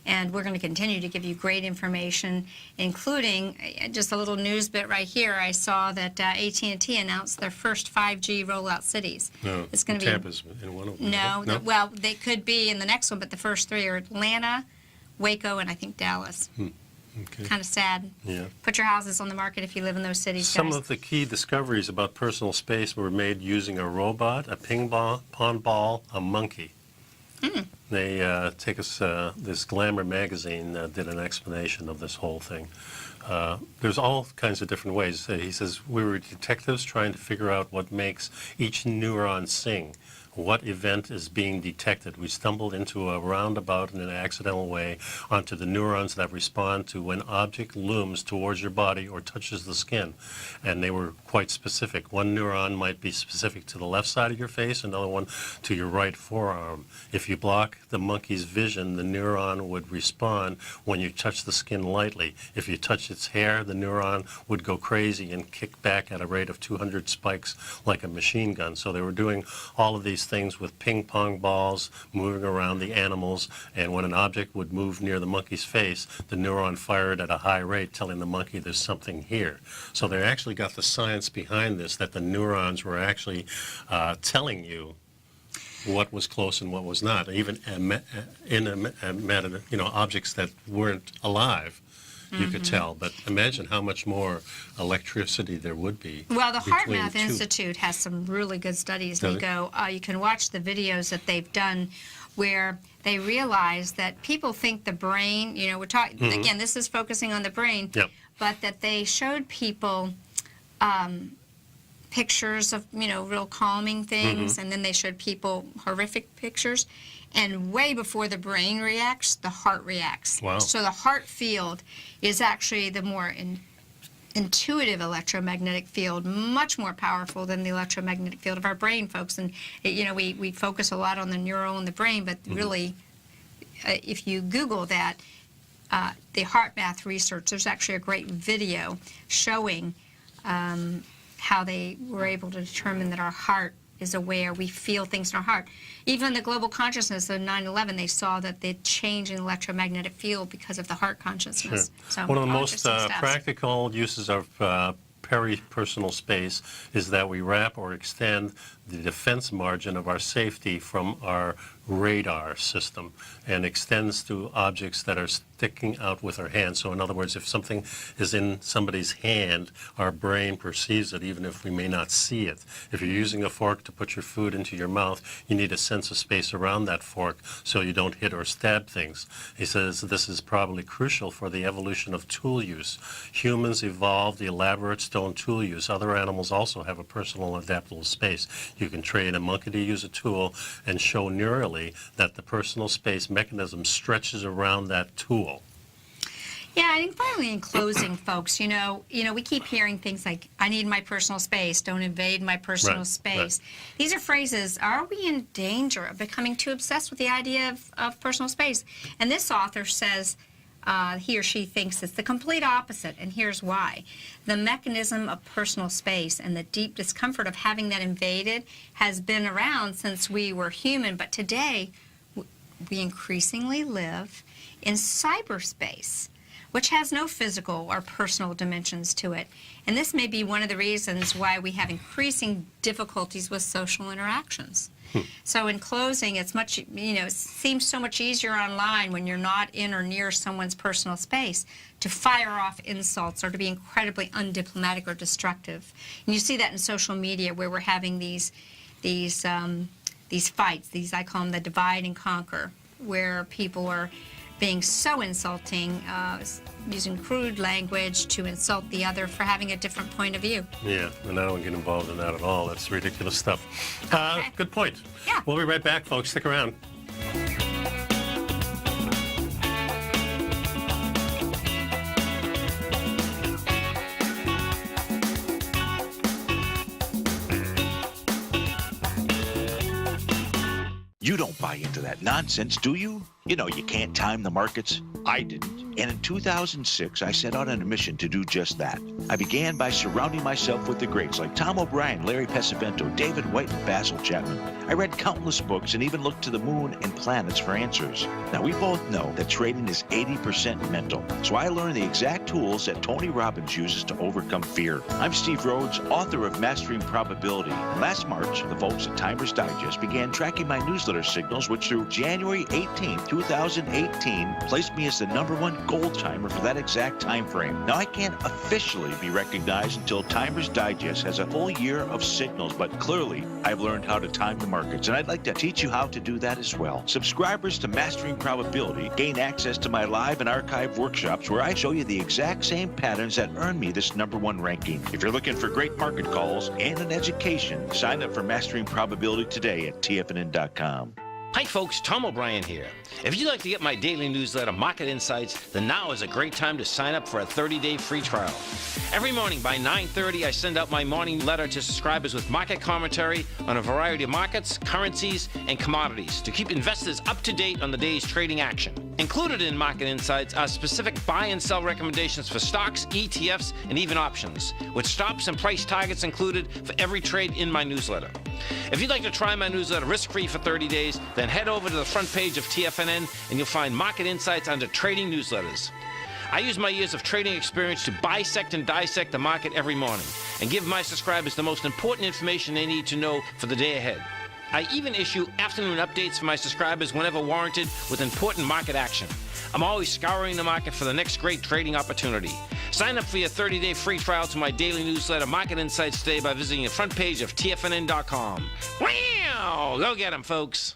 And we're going to continue to give you great information, including just a little news bit right here. I saw that AT&T announced their first 5G rollout cities. No, it's going to Tampa's in one of them. No, well, they could be in the next one, but the first three are Atlanta, Waco, and I think Dallas. Okay. Kind of sad. Yeah. Put your houses on the market if you live in those cities, Some guys. of the key discoveries about personal space were made using a robot, a pong ball, a monkey. They take us, this Glamour magazine did an explanation of this whole thing. There's all kinds of different ways. He says, we were detectives trying to figure out what makes each neuron sing. What event is being detected? We stumbled into a roundabout in an accidental way onto the neurons that respond to when object looms towards your body or touches the skin. And they were quite specific. One neuron might be specific to the left side of your face, another one to your right forearm. If you block the monkey's vision, the neuron would respond when you touch the skin lightly. If you touch its hair, the neuron would go crazy and kick back at a rate of 200 spikes like a machine gun. So they were doing all of these things with ping pong balls moving around the animals, and when an object would move near the monkey's face, the neuron fired at a high rate, telling the monkey there's something here. So they actually got the science behind this, that the neurons were actually telling you what was close and what was not, even in objects that weren't alive. You could tell, but imagine how much more electricity there would be. Well, the Heart between Math two. Institute has some really good studies, Does it? Nico. You can watch the videos that they've done where they realize that people think the brain, we're talking, again, this is focusing on the brain, Yep. but that they showed people pictures of, real calming things, and then they showed people horrific pictures. And way before the brain reacts, the heart reacts. Wow. So the heart field is actually the more intuitive electromagnetic field, much more powerful than the electromagnetic field of our brain, folks. And, we focus a lot on the neural in the brain, but really, if you Google that, the Heart Math research, there's actually a great video showing how they were able to determine that our heart is aware. We feel things in our heart. Even in the global consciousness of 9/11, they saw that the change in electromagnetic field because of the heart consciousness. So, One of the all most interesting stuff. practical uses of peri-personal space is that we wrap or extend the defense margin of our safety from our radar system and extends to objects that are sticking out with our hands. So in other words, if something is in somebody's hand, our brain perceives it even if we may not see it. If you're using a fork to put your food into your mouth, you need a sense of space around that fork so you don't hit or stab things. He says this is probably crucial for the evolution of tool use. Humans evolved the elaborate stone tool use. Other animals also have a personal adaptable space. You can train a monkey to use a tool and show neurally that the personal space mechanism stretches around that tool. Yeah, and finally, in closing, folks, we keep hearing things like, I need my personal space, don't invade my personal Right, space. These are phrases, are we in danger of becoming too obsessed with the idea of personal space? And this author says, he or she thinks it's the complete opposite, and here's why. The mechanism of personal space and the deep discomfort of having that invaded has been around since we were human, but today we increasingly live in cyberspace, which has no physical or personal dimensions to it. And this may be one of the reasons why we have increasing difficulties with social interactions. So in closing, it's much, it seems so much easier online when you're not in or near someone's personal space to fire off insults or to be incredibly undiplomatic or destructive. And you see that in social media where we're having these fights, I call them the divide and conquer, where people are being so insulting, using crude language to insult the other for having a different point of view. Yeah, and I don't get involved in that at all. That's ridiculous stuff. Okay. Good point. Yeah. We'll be right back, folks. Stick around. You don't buy into that nonsense, do you? You know you can't time the markets. I didn't. And in 2006, I set out on a mission to do just that. I began by surrounding myself with the greats like Tom O'Brien, Larry Pesavento, David White, and Basil Chapman. I read countless books and even looked to the moon and planets for answers. Now, we both know that trading is 80% mental. So I learned the exact tools that Tony Robbins uses to overcome fear. I'm Steve Rhodes, author of Mastering Probability. And last March, the folks at Timers Digest began tracking my newsletter signals, which through January 18, 2018, placed me as the #1 gold timer for that exact time frame. Now, I can't officially be recognized until Timers Digest has a full year of signals, but clearly I've learned how to time the markets, and I'd like to teach you how to do that as well. Subscribers to Mastering Probability gain access to my live and archive workshops where I show you the exact same patterns that earned me this #1 ranking. If you're looking for great market calls and an education, sign up for Mastering Probability today at TFNN.com. Hi folks, Tom O'Brien here. If you'd like to get my daily newsletter, Market Insights, then now is a great time to sign up for a 30-day free trial. Every morning by 9:30, I send out my morning letter to subscribers with market commentary on a variety of markets, currencies, and commodities to keep investors up to date on the day's trading action. Included in Market Insights are specific buy and sell recommendations for stocks, ETFs, and even options, with stops and price targets included for every trade in my newsletter. If you'd like to try my newsletter risk-free for 30 days, then head over to the front page of TFNN and you'll find Market Insights under Trading Newsletters. I use my years of trading experience to bisect and dissect the market every morning and give my subscribers the most important information they need to know for the day ahead. I even issue afternoon updates for my subscribers whenever warranted with important market action. I'm always scouring the market for the next great trading opportunity. Sign up for your 30-day free trial to my daily newsletter, Market Insights, today by visiting the front page of TFNN.com. Wow! Go get 'em, folks.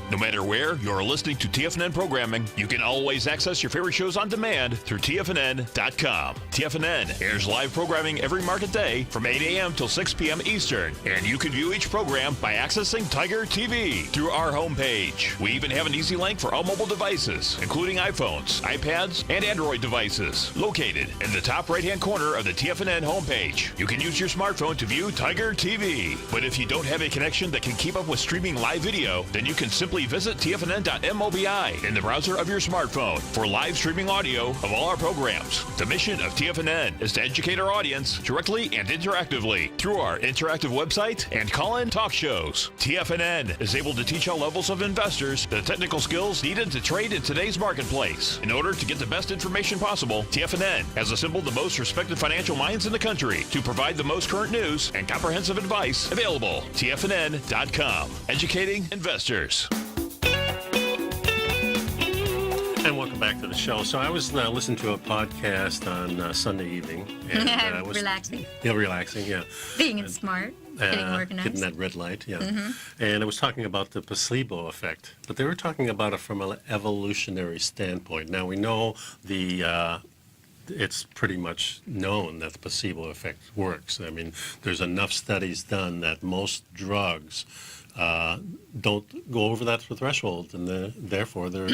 No matter where you're listening to TFNN programming, you can always access your favorite shows on demand through TFNN.com. TFNN airs live programming every market day from 8 a.m. till 6 p.m. Eastern, and you can view each program by accessing Tiger TV through our homepage. We even have an easy link for all mobile devices, including iPhones, iPads, and Android devices, located in the top right-hand corner of the TFNN homepage. You can use your smartphone to view Tiger TV, but if you don't have a connection that can keep up with streaming live video, then you can simply visit TFNN.mobi in the browser of your smartphone for live streaming audio of all our programs. The mission of TFNN is to educate our audience directly and interactively through our interactive website and call-in talk shows. TFNN is able to teach all levels of investors the technical skills needed to trade in today's marketplace. In order to get the best information possible, TFNN has assembled the most respected financial minds in the country to provide the most current news and comprehensive advice available. TFNN.com, educating investors. And welcome back to the show. So I was listening to a podcast on Sunday evening. And, Relaxing. Yeah, relaxing, yeah. Being smart. Getting organized. Getting that red light, yeah. And it was talking about the placebo effect. But they were talking about it from an evolutionary standpoint. Now, we know it's pretty much known that the placebo effect works. I mean, there's enough studies done that most drugs don't go over that threshold, and therefore they're,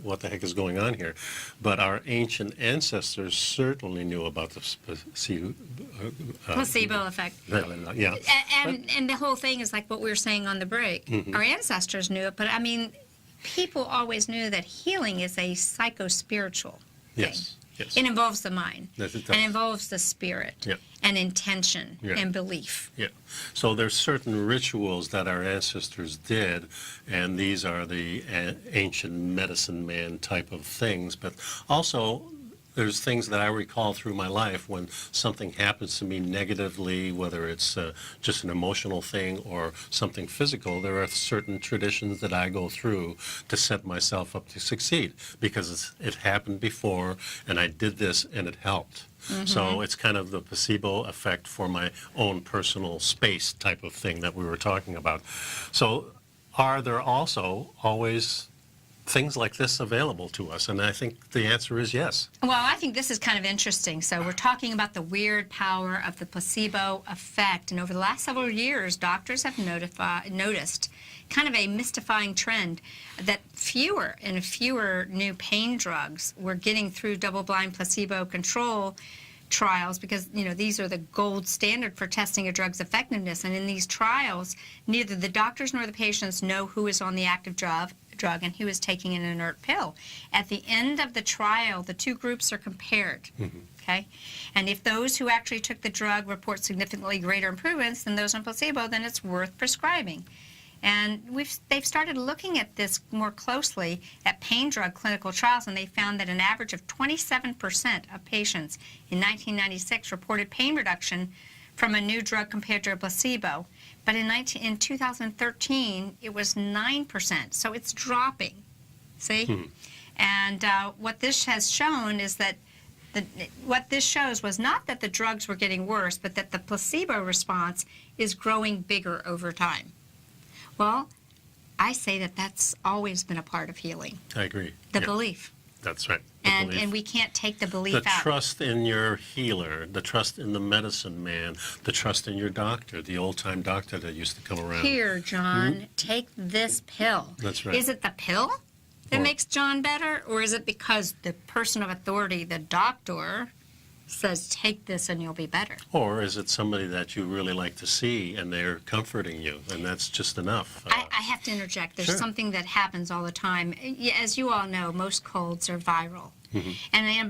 what the heck is going on here? But our ancient ancestors certainly knew about the placebo effect. Yeah. And the whole thing is like what we were saying on the break. Our ancestors knew it, but I mean, people always knew that healing is a psycho-spiritual Yes. Yes. It involves the mind. Yes, it does. And it involves the spirit Yeah. and intention Yeah. and belief. Yeah. So there's certain rituals that our ancestors did, and these are the ancient medicine man type of things. But also, there's things that I recall through my life when something happens to me negatively, whether it's just an emotional thing or something physical. There are certain traditions that I go through to set myself up to succeed because it happened before, and I did this, and it helped. So it's kind of the placebo effect for my own personal space type of thing that we were talking about. So are there also always things like this available to us? And I think the answer is yes. Well, I think this is kind of interesting. So we're talking about the weird power of the placebo effect. And over the last several years, doctors have noticed kind of a mystifying trend that fewer and fewer new pain drugs were getting through double-blind placebo control trials because, you know, these are the gold standard for testing a drug's effectiveness. And in these trials, neither the doctors nor the patients know who is on the active drug and who is taking an inert pill. At the end of the trial, the two groups are compared, okay? And if those who actually took the drug report significantly greater improvements than those on placebo, then it's worth prescribing. And they've started looking at this more closely at pain drug clinical trials, and they found that an average of 27% of patients in 1996 reported pain reduction from a new drug compared to a placebo. But in 2013, it was 9%, so it's dropping, see? And what this has shown is that what this shows was not that the drugs were getting worse, but that the placebo response is growing bigger over time. Well, I say that that's always been a part of healing. I agree. The Yeah. belief. That's right. And we can't take the belief The out. trust in your healer, the trust in the medicine man, the trust in your doctor, the old-time doctor that used to come around. Here, John, take this pill. That's right. Is it the pill that makes John better, or is it because the person of authority, the doctor, says, take this and you'll be better? Or is it somebody that you really like to see and they're comforting you, and that's just enough? I have to interject. There's Sure. something that happens all the time. As you all know, most colds are viral. And an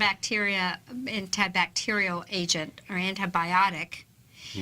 antibacterial agent or antibiotic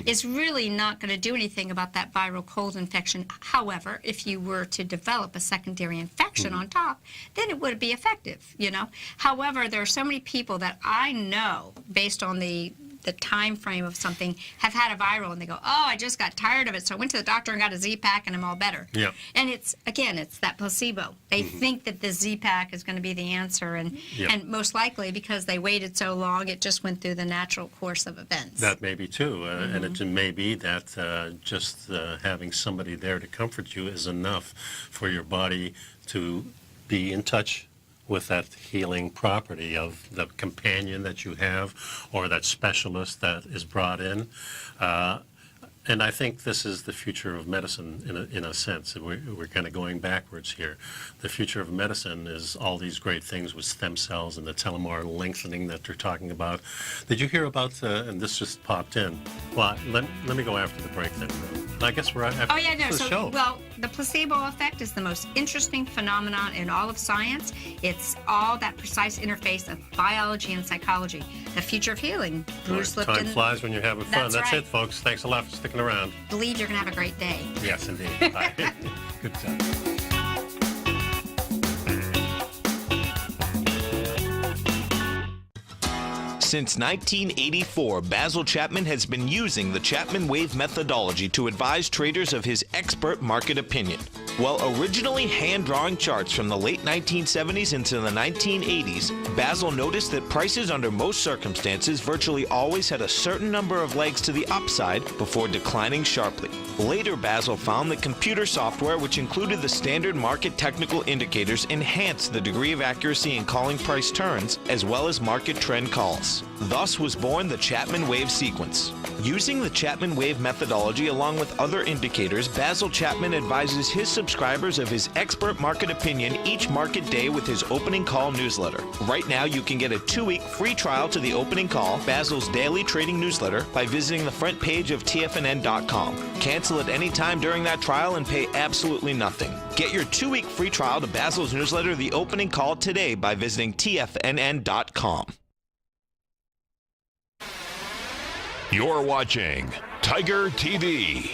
is really not going to do anything about that viral cold infection. However, if you were to develop a secondary infection on top, then it would be effective, you know. However, there are so many people that I know, based on the time frame of something, have had a viral and they go, oh, I just got tired of it, so I went to the doctor and got a Z-Pack and I'm all better. Yeah. And it's that placebo. They think that the Z-Pack is going to be the answer, and most likely because they waited so long, it just went through the natural course of events. That may be too, and it may be that just having somebody there to comfort you is enough for your body to be in touch with that healing property of the companion that you have or that specialist that is brought in. And I think this is the future of medicine in a sense. We're kind of going backwards here. The future of medicine is all these great things with stem cells and the telomere lengthening that they're talking about. Did you hear about, and this just popped in, well, let me go after the break then. I guess we're after the show. Well, the placebo effect is the most interesting phenomenon in all of science. It's all that precise interface of biology and psychology. The future of healing. Bruce Lipton. Time flies when you're having fun. That's it, right. folks. Thanks a lot for sticking around. Believe you're going to have a great day. Yes, indeed. Bye. Good stuff. Since 1984, Basil Chapman has been using the Chapman Wave methodology to advise traders of his expert market opinion. While originally hand-drawing charts from the late 1970s into the 1980s, Basil noticed that prices under most circumstances virtually always had a certain number of legs to the upside before declining sharply. Later, Basil found that computer software, which included the standard market technical indicators, enhanced the degree of accuracy in calling price turns, as well as market trend calls. Thus was born the Chapman Wave sequence. Using the Chapman Wave methodology along with other indicators, Basil Chapman advises his subscribers of his expert market opinion each market day with his opening call newsletter. Right now, you can get a 2-week free trial to the opening call, Basil's daily trading newsletter, by visiting the front page of TFNN.com. Cancel at any time during that trial and pay absolutely nothing. Get your 2-week free trial to Basil's newsletter, The Opening Call, today by visiting TFNN.com. You're watching Tiger TV.